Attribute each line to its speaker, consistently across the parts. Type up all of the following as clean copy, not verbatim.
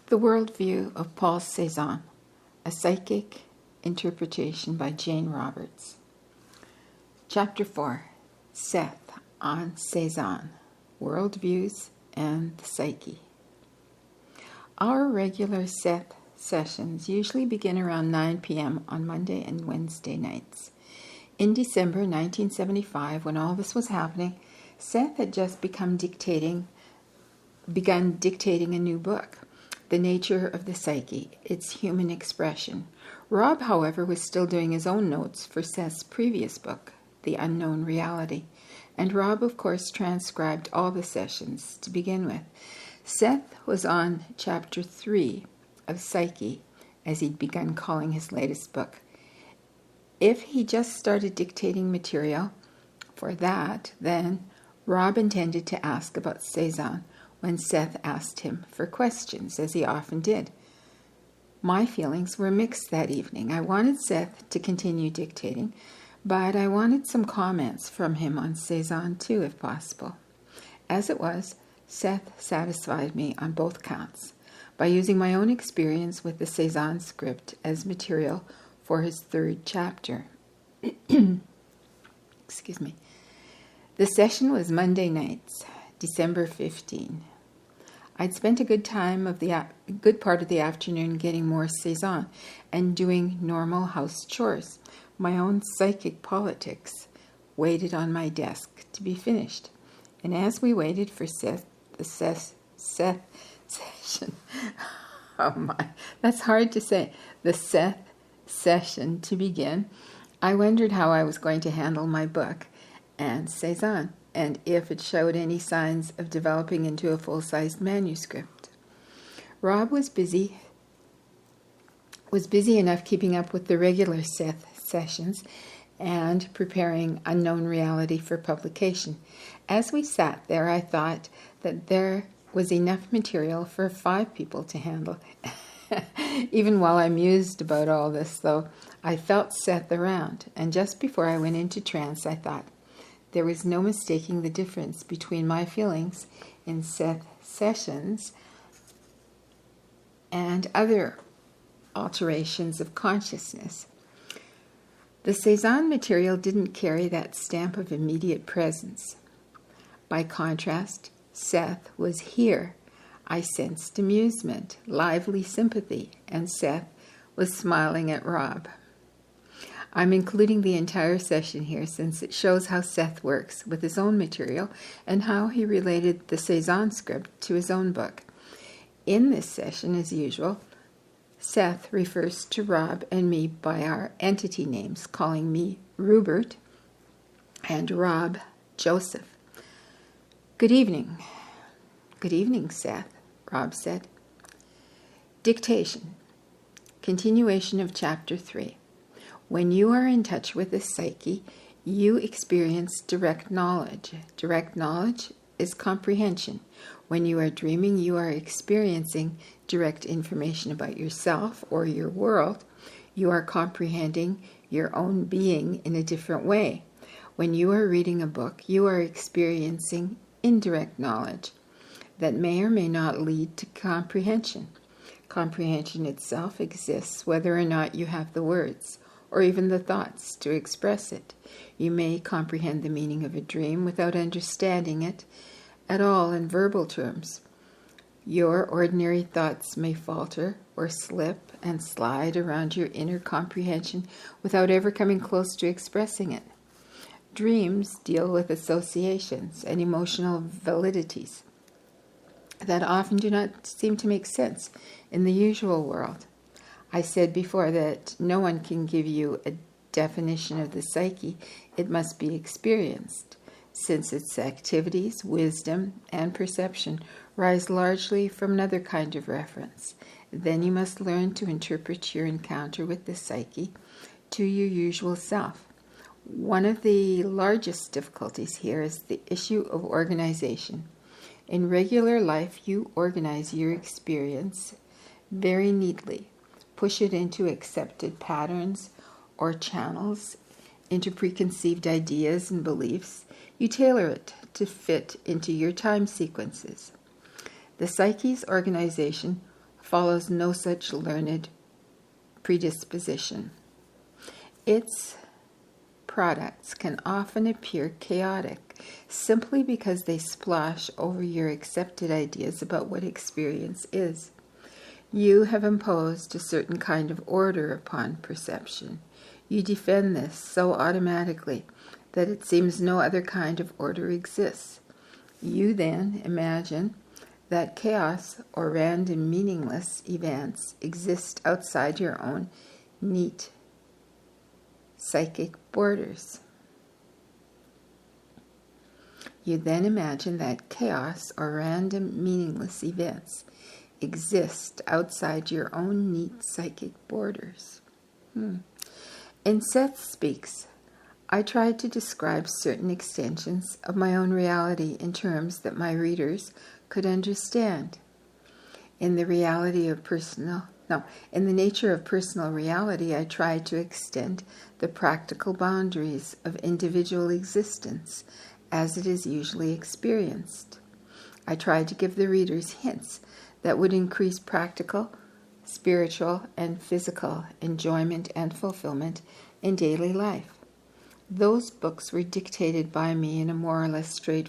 Speaker 1: The Worldview of Paul Cezanne, a Psychic Interpretation by Janeroberts. Chapter 4, Seth on Cezanne, Worldviews and the Psyche. Our regular Seth sessions usually begin around 9 p.m. on Monday and Wednesday nights. In December 1975, when all this was happening, Seth had just begun dictating a new book, The Nature of the Psyche, Its Human Expression. Rob, however, was still doing his own notes for Seth's previous book, The Unknown Reality, and Rob, of course, transcribed all the sessions to begin with. Seth was on Chapter 3 of Psyche, as he'd begun calling his latest book. If he just started dictating material for that, then Rob intended to ask about Cezanne when Seth asked him for questions, as he often did. My feelings were mixed that evening. I wanted Seth to continue dictating, but I wanted some comments from him on Cezanne too, if possible. As it was, Seth satisfied me on both counts by using my own experience with the Cezanne script as material for his third chapter. Excuse me. The session was Monday nights, December 15. I'd spent a good part of the afternoon getting more Cezanne and doing normal house chores. My own psychic politics waited on my desk to be finished. And as we waited for the Seth session, oh my, that's hard to say, the Seth session to begin, I wondered how I was going to handle my book and Cezanne, and if it showed any signs of developing into a full-sized manuscript. Rob was busy enough keeping up with the regular Seth sessions and preparing Unknown Reality for publication. As we sat there, I thought that there was enough material for 5 people to handle. Even while I mused about all this, though, I felt Seth around, and just before I went into trance, I thought, there was no mistaking the difference between my feelings in Seth sessions and other alterations of consciousness. The Cezanne material didn't carry that stamp of immediate presence. By contrast, Seth was here. I sensed amusement, lively sympathy, and Seth was smiling at Rob. I'm including the entire session here since it shows how Seth works with his own material and how he related the Cezanne script to his own book. In this session, as usual, Seth refers to Rob and me by our entity names, calling me Rupert and Rob Joseph. Good evening. Good evening, Seth, Rob said. Dictation. Continuation of Chapter 3. When you are in touch with the psyche, you experience direct knowledge. Direct knowledge is comprehension. When you are dreaming, you are experiencing direct information about yourself or your world. You are comprehending your own being in a different way. When you are reading a book, you are experiencing indirect knowledge that may or may not lead to comprehension. Comprehension itself exists whether or not you have the words or even the thoughts to express it. You may comprehend the meaning of a dream without understanding it at all in verbal terms. Your ordinary thoughts may falter or slip and slide around your inner comprehension without ever coming close to expressing it. Dreams deal with associations and emotional validities that often do not seem to make sense in the usual world. I said before that no one can give you a definition of the psyche. It must be experienced, since its activities, wisdom, and perception rise largely from another kind of reference. Then you must learn to interpret your encounter with the psyche to your usual self. One of the largest difficulties here is the issue of organization. In regular life, you organize your experience very neatly, push it into accepted patterns or channels, into preconceived ideas and beliefs. You tailor it to fit into your time sequences. The psyche's organization follows no such learned predisposition. Its products can often appear chaotic simply because they splash over your accepted ideas about what experience is. You have imposed a certain kind of order upon perception. You defend this so automatically that it seems no other kind of order exists. You then imagine that chaos or random meaningless events exist outside your own neat psychic borders. You then imagine that chaos or random meaningless events exist outside your own neat psychic borders. In Seth Speaks, I tried to describe certain extensions of my own reality in terms that my readers could understand. In the nature of personal reality, I tried to extend the practical boundaries of individual existence as it is usually experienced. I tried to give the readers hints that would increase practical, spiritual, and physical enjoyment and fulfillment in daily life. Those books were dictated by me in a more or less straight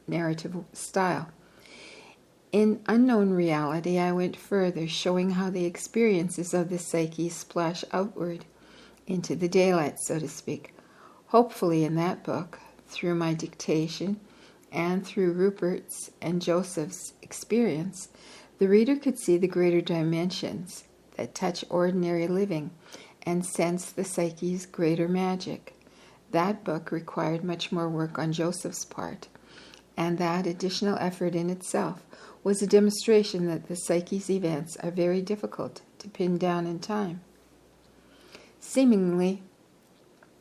Speaker 1: narrative style. In Unknown Reality, I went further, showing how the experiences of the psyche splash outward into the daylight, so to speak. Hopefully in that book, through my dictation and through Rupert's and Joseph's experience, the reader could see the greater dimensions that touch ordinary living and sense the psyche's greater magic. That book required much more work on Joseph's part, and that additional effort in itself was a demonstration that the psyche's events are very difficult to pin down in time. Seemingly,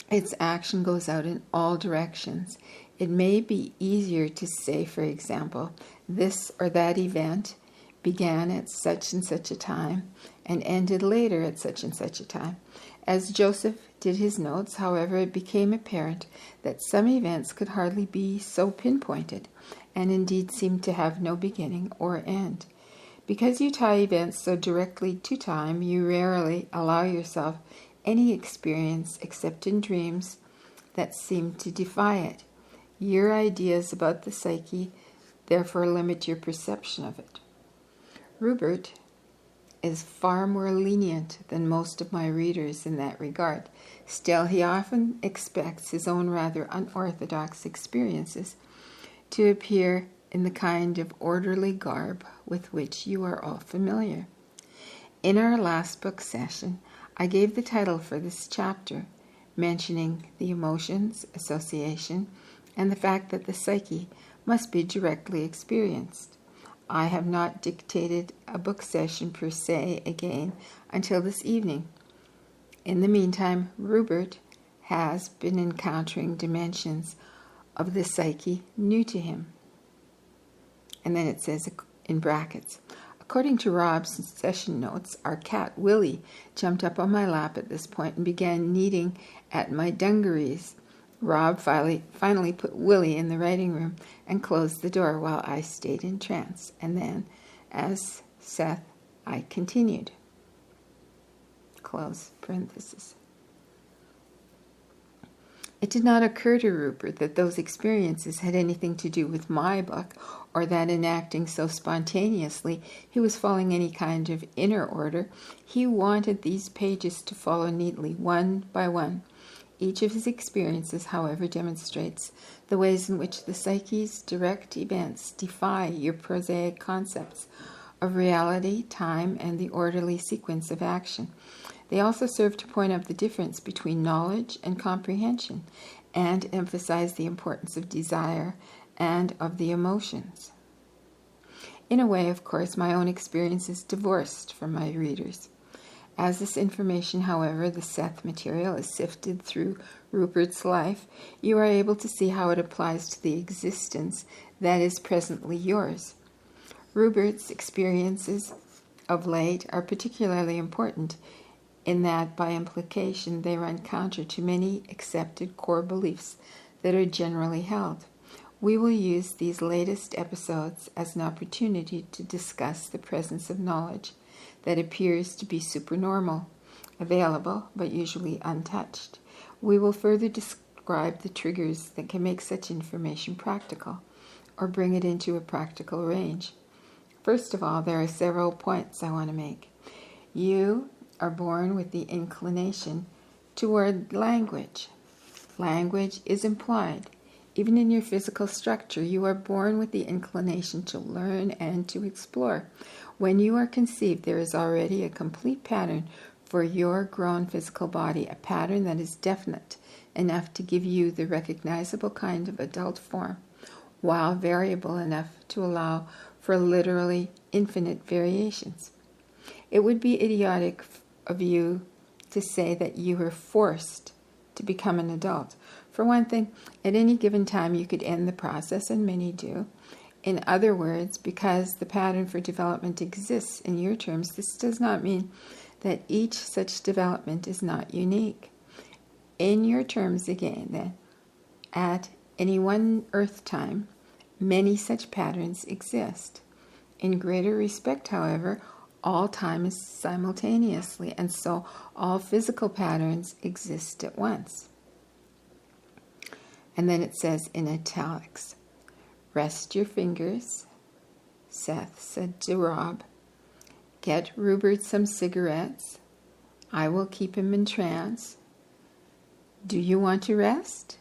Speaker 1: its action goes out in all directions. It may be easier to say, for example, this or that event began at such and such a time and ended later at such and such a time. As Joseph did his notes, however, it became apparent that some events could hardly be so pinpointed, and indeed seemed to have no beginning or end. Because you tie events so directly to time, you rarely allow yourself any experience except in dreams that seem to defy it. Your ideas about the psyche therefore limit your perception of it. Robert is far more lenient than most of my readers in that regard. Still, he often expects his own rather unorthodox experiences to appear in the kind of orderly garb with which you are all familiar. In our last book session, I gave the title for this chapter, mentioning the emotions, association, and the fact that the psyche must be directly experienced. I have not dictated a book session per se again until this evening. In the meantime, Robert has been encountering dimensions of the psyche new to him. And then it says in brackets, according to Rob's session notes, our cat Willie jumped up on my lap at this point and began kneading at my dungarees. Rob finally put Willie in the writing room and closed the door while I stayed in trance. And then, as Seth, I continued. Close parenthesis. It did not occur to Rupert that those experiences had anything to do with my book, or that in acting so spontaneously he was following any kind of inner order. He wanted these pages to follow neatly, one by one. Each of his experiences, however, demonstrates the ways in which the psyche's direct events defy your prosaic concepts of reality, time, and the orderly sequence of action. They also serve to point out the difference between knowledge and comprehension, and emphasize the importance of desire and of the emotions. In a way, of course, my own experience is divorced from my readers. As this information, however, the Seth material, is sifted through Rupert's life, you are able to see how it applies to the existence that is presently yours. Rupert's experiences of late are particularly important in that, by implication, they run counter to many accepted core beliefs that are generally held. We will use these latest episodes as an opportunity to discuss the presence of knowledge that appears to be supernormal, available, but usually untouched. We will further describe the triggers that can make such information practical, or bring it into a practical range. First of all, there are several points I want to make. You are born with the inclination toward language. Language is implied. Even in your physical structure, you are born with the inclination to learn and to explore. When you are conceived, there is already a complete pattern for your grown physical body, a pattern that is definite enough to give you the recognizable kind of adult form, while variable enough to allow for literally infinite variations. It would be idiotic of you to say that you were forced to become an adult. For one thing, at any given time you could end the process, and many do. In other words, because the pattern for development exists in your terms, this does not mean that each such development is not unique. In your terms, again, then, at any one earth time, many such patterns exist. In greater respect, however, all time is simultaneously, and so all physical patterns exist at once. And then it says in italics, "Rest your fingers," Seth said to Rob. "Get Roberts some cigarettes. I will keep him in trance. Do you want to rest?"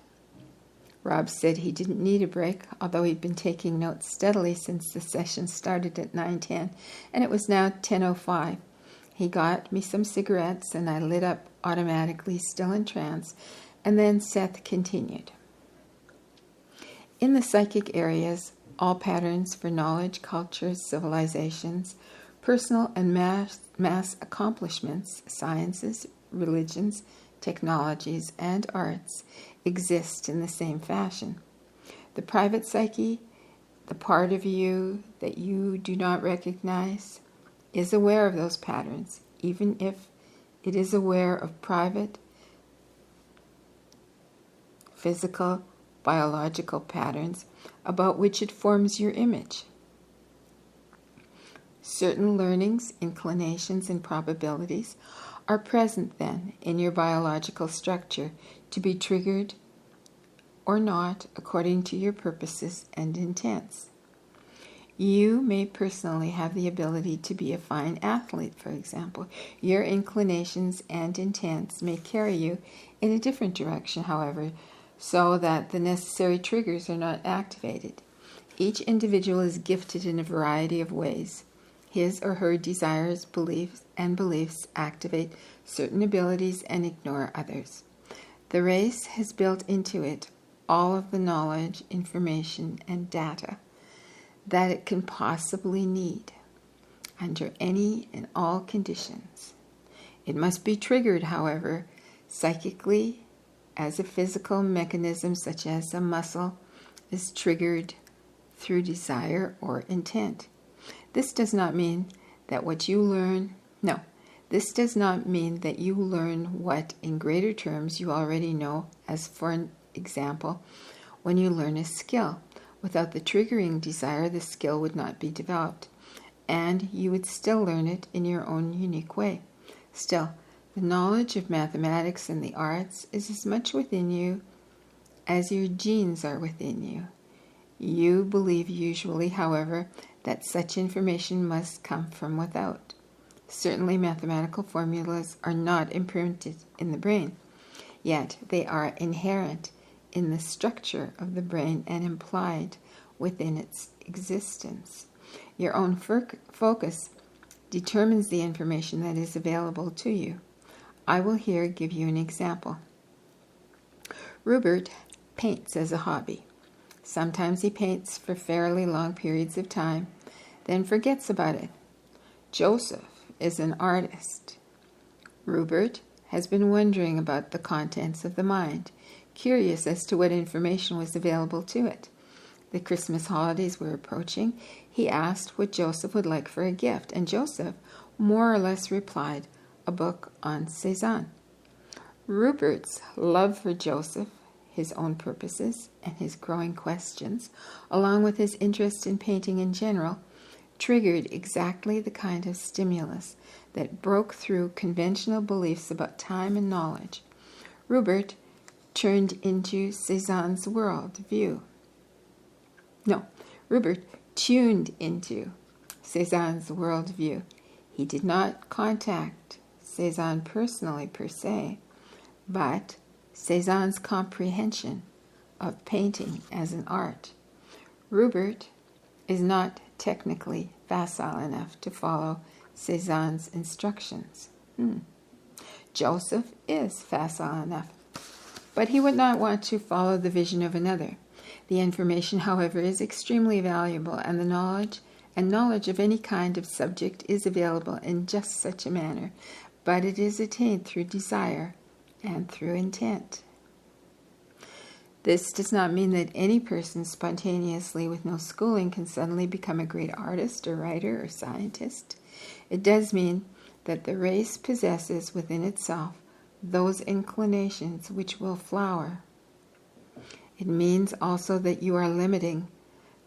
Speaker 1: Rob said he didn't need a break, although he'd been taking notes steadily since the session started at 9:10, and it was now 10:05. He got me some cigarettes, and I lit up automatically, still in trance, and then Seth continued. In the psychic areas, all patterns for knowledge, cultures, civilizations, personal and mass accomplishments, sciences, religions, technologies, and arts exist in the same fashion. The private psyche, the part of you that you do not recognize, is aware of those patterns, even if it is aware of private, physical, biological patterns about which it forms your image. Certain learnings, inclinations, and probabilities are present then in your biological structure to be triggered or not according to your purposes and intents. You may personally have the ability to be a fine athlete, for example. Your inclinations and intents may carry you in a different direction, however, so that the necessary triggers are not activated. Each individual is gifted in a variety of ways. His or her desires, beliefs activate certain abilities and ignore others. The race has built into it all of the knowledge, information, and data that it can possibly need under any and all conditions. It must be triggered, however, psychically, as a physical mechanism such as a muscle is triggered through desire or intent. This does not mean that what you learn, this does not mean that you learn what in greater terms you already know, as for an example, when you learn a skill. Without the triggering desire, the skill would not be developed, and you would still learn it in your own unique way. Still, the knowledge of mathematics and the arts is as much within you as your genes are within you. You believe usually, however, that such information must come from without. Certainly mathematical formulas are not imprinted in the brain, yet they are inherent in the structure of the brain and implied within its existence. Your own focus determines the information that is available to you. I will here give you an example. Robert paints as a hobby. Sometimes he paints for fairly long periods of time, then forgets about it. Joseph is an artist. Robert has been wondering about the contents of the mind, curious as to what information was available to it. The Christmas holidays were approaching. He asked what Joseph would like for a gift, and Joseph more or less replied, a book on Cezanne. Robert's love for Joseph, his own purposes, and his growing questions, along with his interest in painting in general, triggered exactly the kind of stimulus that broke through conventional beliefs about time and knowledge. Rupert tuned into Cezanne's worldview. He did not contact Cezanne personally per se, but Cezanne's comprehension of painting as an art. Rupert is not technically facile enough to follow Cezanne's instructions. Joseph is facile enough, but he would not want to follow the vision of another. The information, however, is extremely valuable, and the knowledge of any kind of subject is available in just such a manner, but it is attained through desire and through intent. This does not mean that any person spontaneously with no schooling can suddenly become a great artist or writer or scientist. It does mean that the race possesses within itself those inclinations which will flower. It means also that you are limiting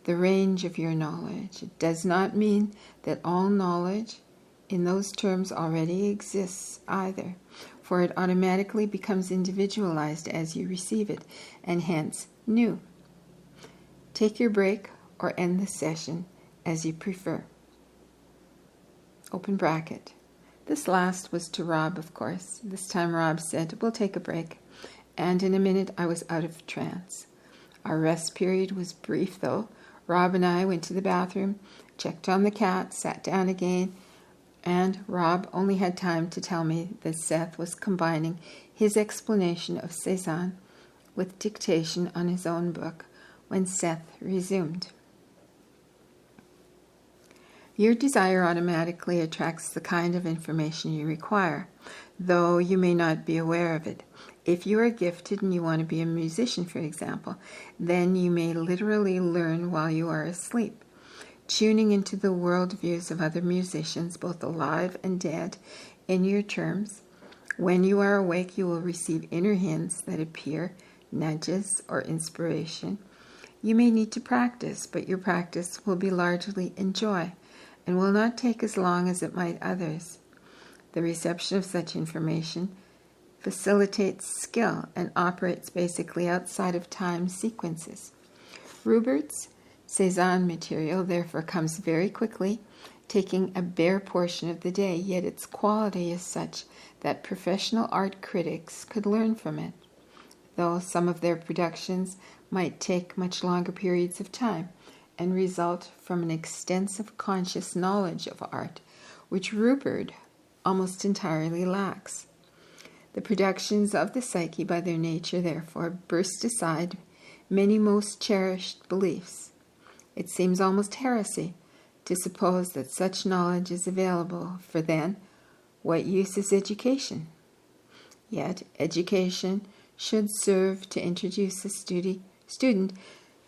Speaker 1: the range of your knowledge. It does not mean that all knowledge in those terms already exists either, for it automatically becomes individualized as you receive it, and hence new. Take your break or end the session as you prefer. Open bracket. This last was to Rob, of course. This time Rob said, "We'll take a break." And in a minute I was out of trance. Our rest period was brief, though. Rob and I went to the bathroom, checked on the cat, sat down again, and Rob only had time to tell me that Seth was combining his explanation of Cezanne with dictation on his own book when Seth resumed. Your desire automatically attracts the kind of information you require, though you may not be aware of it. If you are gifted and you want to be a musician, for example, then you may literally learn while you are asleep, tuning into the worldviews of other musicians, both alive and dead, in your terms. When you are awake, you will receive inner hints that appear, nudges, or inspiration. You may need to practice, but your practice will be largely in joy and will not take as long as it might others. The reception of such information facilitates skill and operates basically outside of time sequences. Roberts' Cezanne material therefore comes very quickly, taking a bare portion of the day, yet its quality is such that professional art critics could learn from it, though some of their productions might take much longer periods of time and result from an extensive conscious knowledge of art, which Rupert almost entirely lacks. The productions of the psyche, by their nature, therefore, burst aside many most cherished beliefs. It seems almost heresy to suppose that such knowledge is available, for then, what use is education? Yet, education should serve to introduce a student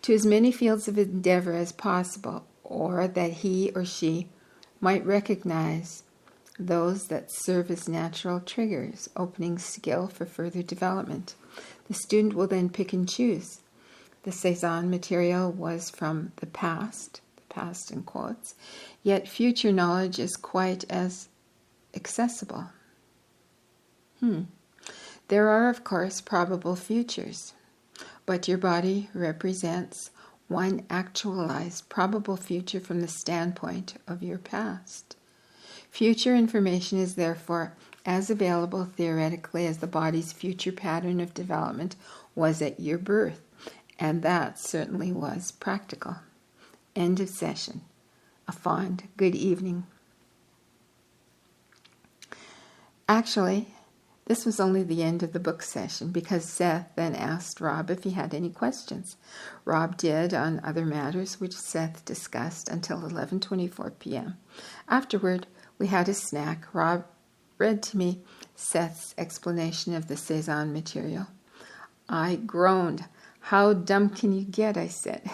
Speaker 1: to as many fields of endeavor as possible, or that he or she might recognize those that serve as natural triggers, opening skill for further development. The student will then pick and choose. The Cezanne material was from the past in quotes, yet future knowledge is quite as accessible. There are, of course, probable futures, but your body represents one actualized probable future from the standpoint of your past. Future information is therefore as available theoretically as the body's future pattern of development was at your birth, and that certainly was practical. End of session. A fond good evening. Actually, this was only the end of the book session, because Seth then asked Rob if he had any questions. Rob did on other matters, which Seth discussed until 11:24 p.m. Afterward, we had a snack. Rob read to me Seth's explanation of the Cezanne material. I groaned. "How dumb can you get?" I said.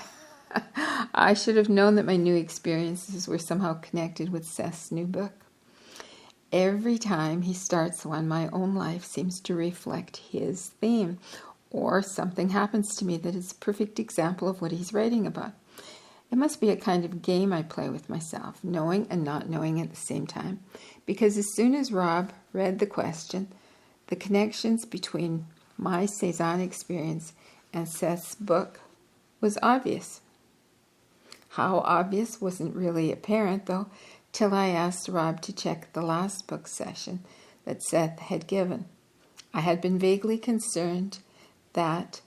Speaker 1: I should have known that my new experiences were somehow connected with Seth's new book. Every time he starts one, my own life seems to reflect his theme, or something happens to me that is a perfect example of what he's writing about. It must be a kind of game I play with myself, knowing and not knowing at the same time, because as soon as Rob read the question, the connections between my Cezanne experience and Seth's book was obvious. How obvious wasn't really apparent, though, till I asked Rob to check the last book session that Seth had given. I had been vaguely concerned that,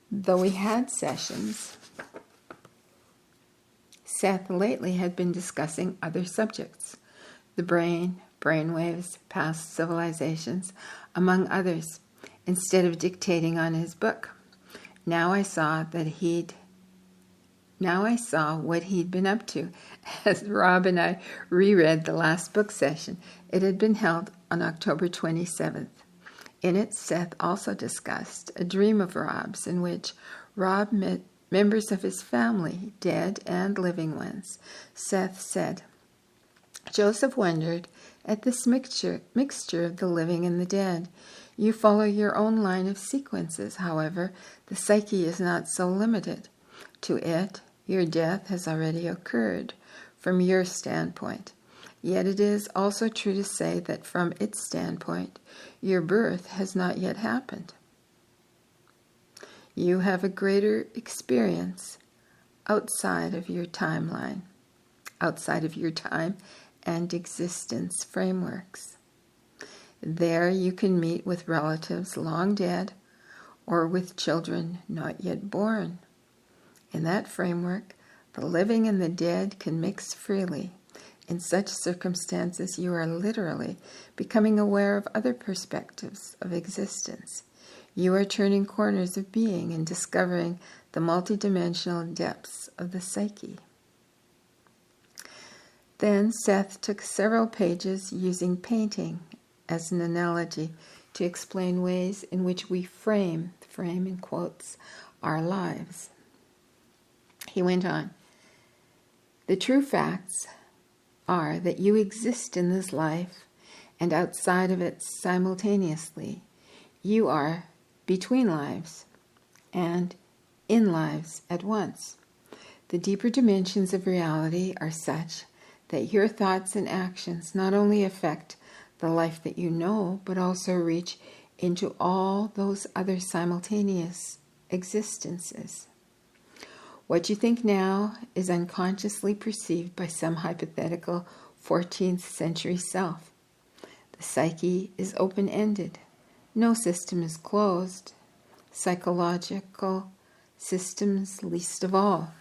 Speaker 1: though we had sessions, Seth lately had been discussing other subjects, the brain, brainwaves, past civilizations, among others, instead of dictating on his book. Now I saw what he'd been up to as Rob and I reread the last book session. It had been held on October 27th. In it, Seth also discussed a dream of Rob's in which Rob met members of his family, dead and living ones. Seth said, "Joseph wondered at this mixture of the living and the dead. You follow your own line of sequences, however, the psyche is not so limited. To it, your death has already occurred from your standpoint. Yet it is also true to say that from its standpoint, your birth has not yet happened. You have a greater experience outside of your timeline, outside of your time and existence frameworks. There you can meet with relatives long dead or with children not yet born. In that framework, the living and the dead can mix freely. In such circumstances, you are literally becoming aware of other perspectives of existence. You are turning corners of being and discovering the multidimensional depths of the psyche." Then Seth took several pages using painting as an analogy to explain ways in which we frame in quotes, our lives. He went on, "The true facts are that you exist in this life and outside of it simultaneously. You are between lives and in lives at once. The deeper dimensions of reality are such that your thoughts and actions not only affect the life that you know, but also reach into all those other simultaneous existences. What you think now is unconsciously perceived by some hypothetical 14th century self. The psyche is open-ended. No system is closed. Psychological systems least of all."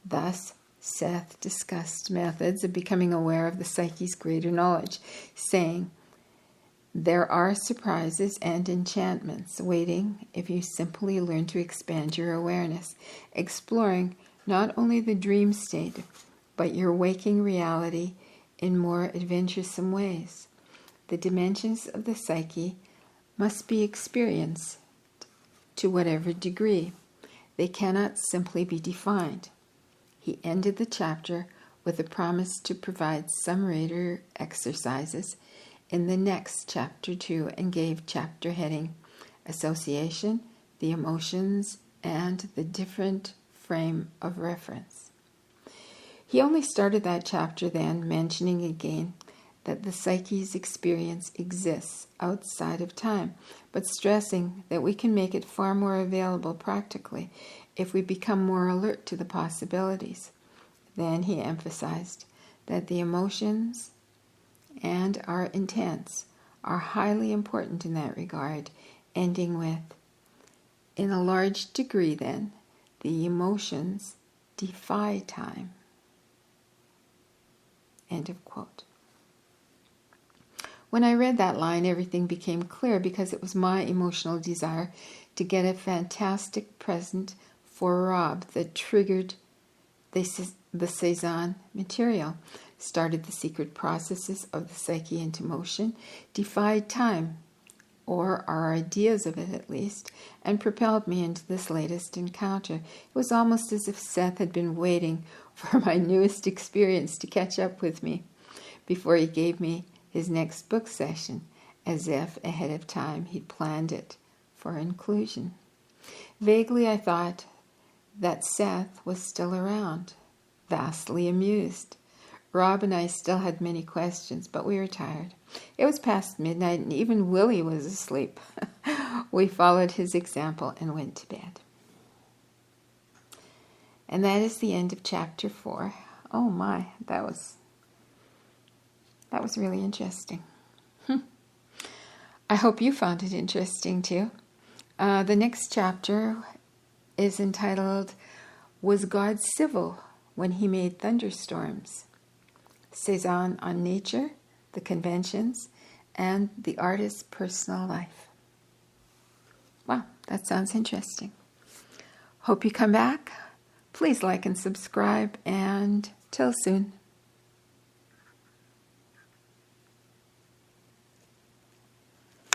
Speaker 1: Thus, Seth discussed methods of becoming aware of the psyche's greater knowledge, saying, "There are surprises and enchantments waiting if you simply learn to expand your awareness, exploring not only the dream state, but your waking reality in more adventuresome ways. The dimensions of the psyche must be experienced to whatever degree. They cannot simply be defined." He ended the chapter with a promise to provide some reader exercises in the next chapter 2 and gave chapter heading Association, the Emotions, and the Different Frame of Reference. He only started that chapter then, mentioning again that the psyche's experience exists outside of time, but stressing that we can make it far more available practically if we become more alert to the possibilities. Then he emphasized that the emotions and our intents are highly important in that regard, ending with, "In a large degree, then, the emotions defy time." End of quote. When I read that line, everything became clear because it was my emotional desire to get a fantastic present for Rob that triggered the Cezanne material, started the secret processes of the psyche into motion, defied time, or our ideas of it at least, and propelled me into this latest encounter. It was almost as if Seth had been waiting for my newest experience to catch up with me before he gave me his next book session, as if ahead of time he'd planned it for inclusion. Vaguely I thought that Seth was still around, vastly amused. Rob and I still had many questions, but we were tired. It was past midnight, and even Willie was asleep. We followed his example and went to bed. And that is the end of chapter 4. Oh my, that was really interesting. I hope you found it interesting too. The next chapter is entitled, Was God Civil When He Made Thunderstorms? Cezanne on Nature, the Conventions, and the Artist's Personal Life. Wow, that sounds interesting. Hope you come back. Please like and subscribe, and till soon.